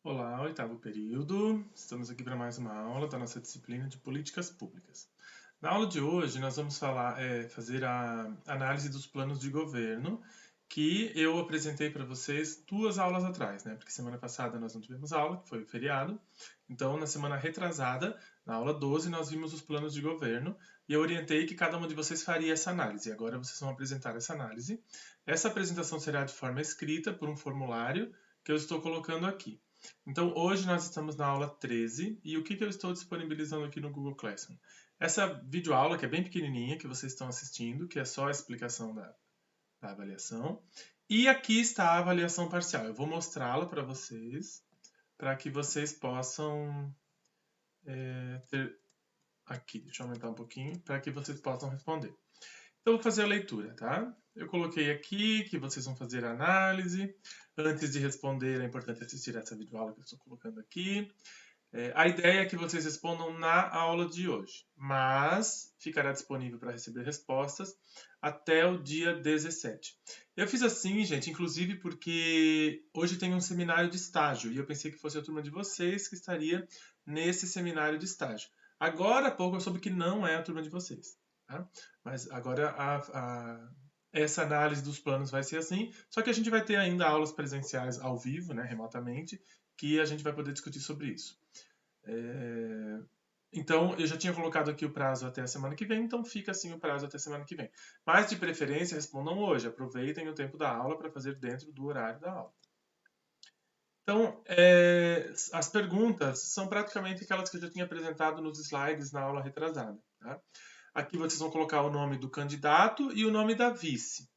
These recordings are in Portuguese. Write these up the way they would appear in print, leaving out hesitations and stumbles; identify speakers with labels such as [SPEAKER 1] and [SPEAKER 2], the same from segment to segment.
[SPEAKER 1] Olá, oitavo período. Estamos aqui para mais uma aula da nossa disciplina de políticas públicas. Na aula de hoje, nós vamos fazer a análise dos planos de governo que eu apresentei para vocês 2 aulas atrás, né? Porque semana passada nós não tivemos aula, que foi o feriado. Então, na semana retrasada, na aula 12, nós vimos os planos de governo e eu orientei que cada um de vocês faria essa análise. E agora vocês vão apresentar essa análise. Essa apresentação será de forma escrita por um formulário que eu estou colocando aqui. Então, hoje nós estamos na aula 13 e o que eu estou disponibilizando aqui no Google Classroom? Essa videoaula, que é bem pequenininha, que vocês estão assistindo, que é só a explicação da avaliação. E aqui está a avaliação parcial. Eu vou mostrá-la para vocês, para que vocês possam ter... Aqui, deixa eu aumentar um pouquinho, para que vocês possam responder. Então, vou fazer a leitura, tá? Eu coloquei aqui que vocês vão fazer a análise. Antes de responder, é importante assistir essa videoaula que eu estou colocando aqui. A ideia é que vocês respondam na aula de hoje, mas ficará disponível para receber respostas até o dia 17. Eu fiz assim, gente, inclusive porque hoje tem um seminário de estágio e eu pensei que fosse a turma de vocês que estaria nesse seminário de estágio. Agora há pouco eu soube que não é a turma de vocês, tá? Mas agora essa análise dos planos vai ser assim, só que a gente vai ter ainda aulas presenciais ao vivo, né, remotamente, que a gente vai poder discutir sobre isso. Então, eu já tinha colocado aqui o prazo até a semana que vem, então fica assim o prazo até a semana que vem. Mas, de preferência, respondam hoje. Aproveitem o tempo da aula para fazer dentro do horário da aula. Então, as perguntas são praticamente aquelas que eu já tinha apresentado nos slides na aula retrasada. Tá? Aqui vocês vão colocar o nome do candidato e o nome da vice.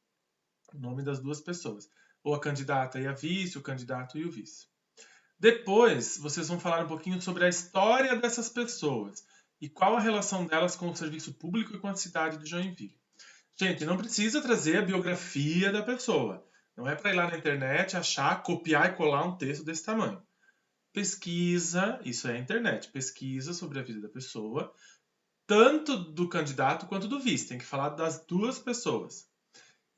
[SPEAKER 1] O nome das duas pessoas. Ou a candidata e a vice, o candidato e o vice. Depois, vocês vão falar um pouquinho sobre a história dessas pessoas e qual a relação delas com o serviço público e com a cidade de Joinville. Gente, não precisa trazer a biografia da pessoa. Não é para ir lá na internet, achar, copiar e colar um texto desse tamanho. Pesquisa, isso é a internet, pesquisa sobre a vida da pessoa, tanto do candidato quanto do vice. Tem que falar das duas pessoas.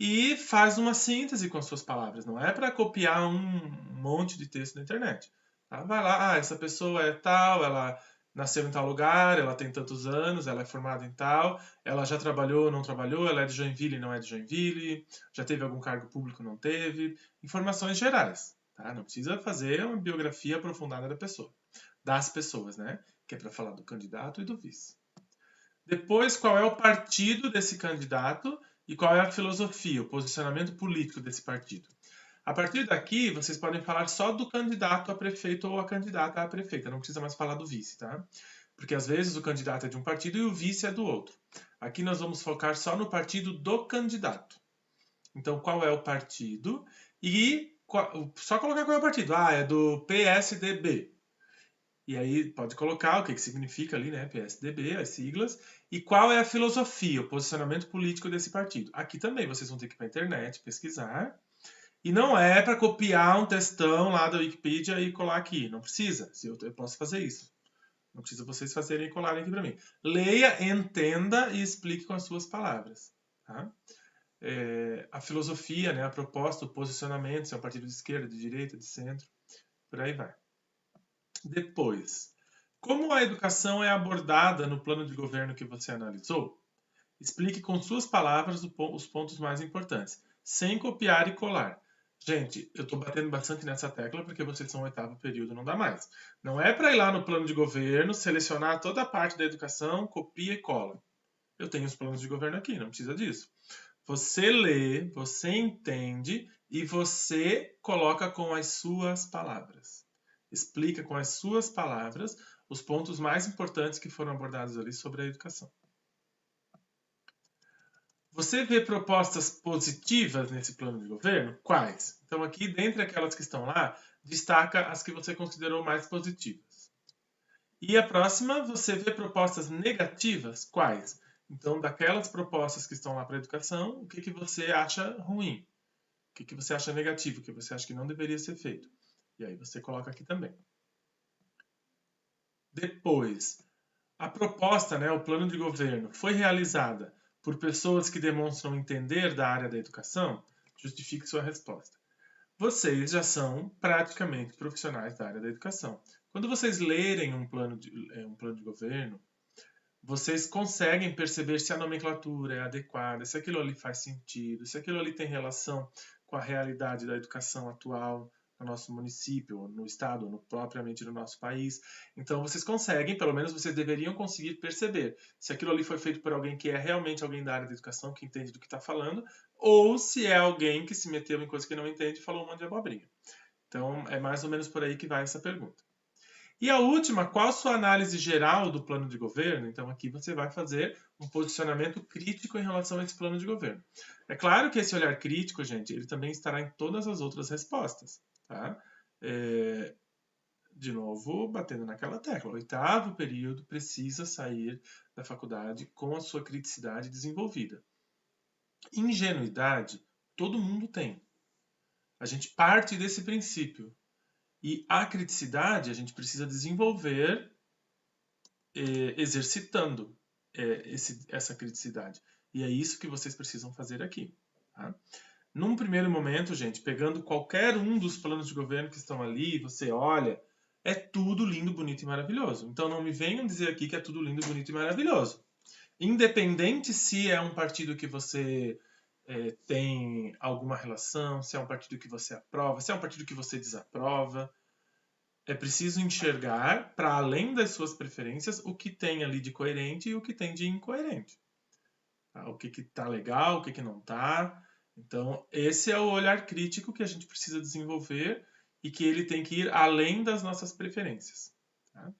[SPEAKER 1] E faz uma síntese com as suas palavras. Não é para copiar um monte de texto na internet. Tá? Vai lá, essa pessoa é tal, ela nasceu em tal lugar, ela tem tantos anos, ela é formada em tal, ela já trabalhou, não trabalhou, ela é de Joinville, não é de Joinville, já teve algum cargo público, não teve. Informações gerais. Tá? Não precisa fazer uma biografia aprofundada da pessoa. Das pessoas, né? Que é para falar do candidato e do vice. Depois, qual é o partido desse candidato e qual é a filosofia, o posicionamento político desse partido. A partir daqui, vocês podem falar só do candidato a prefeito ou a candidata a prefeita, não precisa mais falar do vice, tá? Porque às vezes o candidato é de um partido e o vice é do outro. Aqui nós vamos focar só no partido do candidato. Então, qual é o partido? E só colocar qual é o partido. Ah, é do PSDB. E aí pode colocar o que significa ali, né? PSDB, as siglas. E qual é a filosofia, o posicionamento político desse partido. Aqui também vocês vão ter que ir para a internet pesquisar. E não é para copiar um textão lá da Wikipedia e colar aqui. Não precisa. Eu posso fazer isso. Não precisa vocês fazerem e colarem aqui para mim. Leia, entenda e explique com as suas palavras. Tá? A filosofia, né, a proposta, o posicionamento, se é um partido de esquerda, de direita, de centro, por aí vai. Depois, como a educação é abordada no plano de governo que você analisou? Explique com suas palavras os pontos mais importantes, sem copiar e colar. Gente, eu estou batendo bastante nessa tecla porque vocês são o oitavo período, não dá mais. Não é para ir lá no plano de governo, selecionar toda a parte da educação, copia e cola. Eu tenho os planos de governo aqui, não precisa disso. Você lê, você entende e você coloca com as suas palavras. Explica com as suas palavras os pontos mais importantes que foram abordados ali sobre a educação. Você vê propostas positivas nesse plano de governo? Quais? Então, aqui, dentre aquelas que estão lá, destaca as que você considerou mais positivas. E a próxima, você vê propostas negativas? Quais? Então, daquelas propostas que estão lá para a educação, o que você acha ruim? O que você acha negativo? O que você acha que não deveria ser feito? E aí você coloca aqui também. Depois, a proposta, né, o plano de governo, foi realizada por pessoas que demonstram entender da área da educação? Justifique sua resposta. vocês já são praticamente profissionais da área da educação. Quando vocês lerem um plano de governo, vocês conseguem perceber se a nomenclatura é adequada, se aquilo ali faz sentido, se aquilo ali tem relação com a realidade da educação atual no nosso município, no estado, no, propriamente no nosso país. Então, vocês conseguem, pelo menos vocês deveriam conseguir perceber se aquilo ali foi feito por alguém que é realmente alguém da área da educação, que entende do que está falando, ou se é alguém que se meteu em coisa que não entende e falou um monte de abobrinha. Então, é mais ou menos por aí que vai essa pergunta. E a última, qual a sua análise geral do plano de governo? Então, aqui você vai fazer um posicionamento crítico em relação a esse plano de governo. É claro que esse olhar crítico, gente, ele também estará em todas as outras respostas. Tá? De novo, batendo naquela tecla. O 8º período precisa sair da faculdade com a sua criticidade desenvolvida. Ingenuidade, todo mundo tem. A gente parte desse princípio. E a criticidade a gente precisa desenvolver exercitando essa criticidade. E é isso que vocês precisam fazer aqui. Tá? Num primeiro momento, gente, pegando qualquer um dos planos de governo que estão ali, você olha, é tudo lindo, bonito e maravilhoso. Então não me venham dizer aqui que é tudo lindo, bonito e maravilhoso. Independente se é um partido que você tem alguma relação, se é um partido que você aprova, se é um partido que você desaprova, é preciso enxergar, para além das suas preferências, o que tem ali de coerente e o que tem de incoerente. Tá? O que está legal, o que não está. Então, esse é o olhar crítico que a gente precisa desenvolver e que ele tem que ir além das nossas preferências. Tá?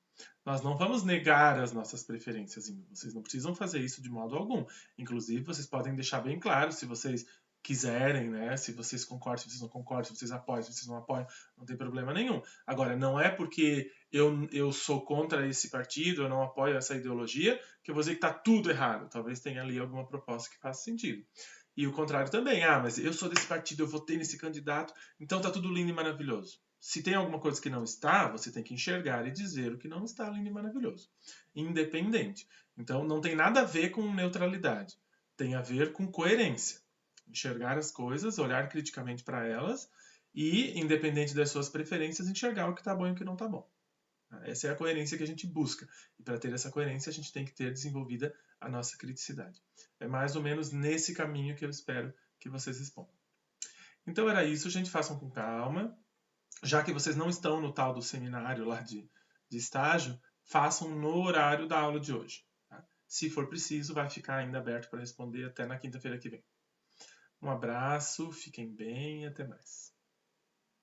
[SPEAKER 1] Nós não vamos negar as nossas preferências, vocês não precisam fazer isso de modo algum. Inclusive, vocês podem deixar bem claro se vocês quiserem, né? Se vocês concordam, se vocês não concordam, se vocês apoiam, se vocês não apoiam, não tem problema nenhum. Agora, não é porque eu sou contra esse partido, eu não apoio essa ideologia, que eu vou dizer que está tudo errado. Talvez tenha ali alguma proposta que faça sentido. E o contrário também. Ah, mas eu sou desse partido, eu votei nesse candidato, então tá tudo lindo e maravilhoso. Se tem alguma coisa que não está, você tem que enxergar e dizer o que não está lindo e maravilhoso. Independente. Então, não tem nada a ver com neutralidade. Tem a ver com coerência. Enxergar as coisas, olhar criticamente para elas e, independente das suas preferências, enxergar o que está bom e o que não está bom. Essa é a coerência que a gente busca. E para ter essa coerência, a gente tem que ter desenvolvida a nossa criticidade. É mais ou menos nesse caminho que eu espero que vocês respondam. Então era isso, gente. Façam com calma. Já que vocês não estão no tal do seminário lá de estágio, façam no horário da aula de hoje. Tá? Se for preciso, vai ficar ainda aberto para responder até na quinta-feira que vem. Um abraço, fiquem bem e até mais.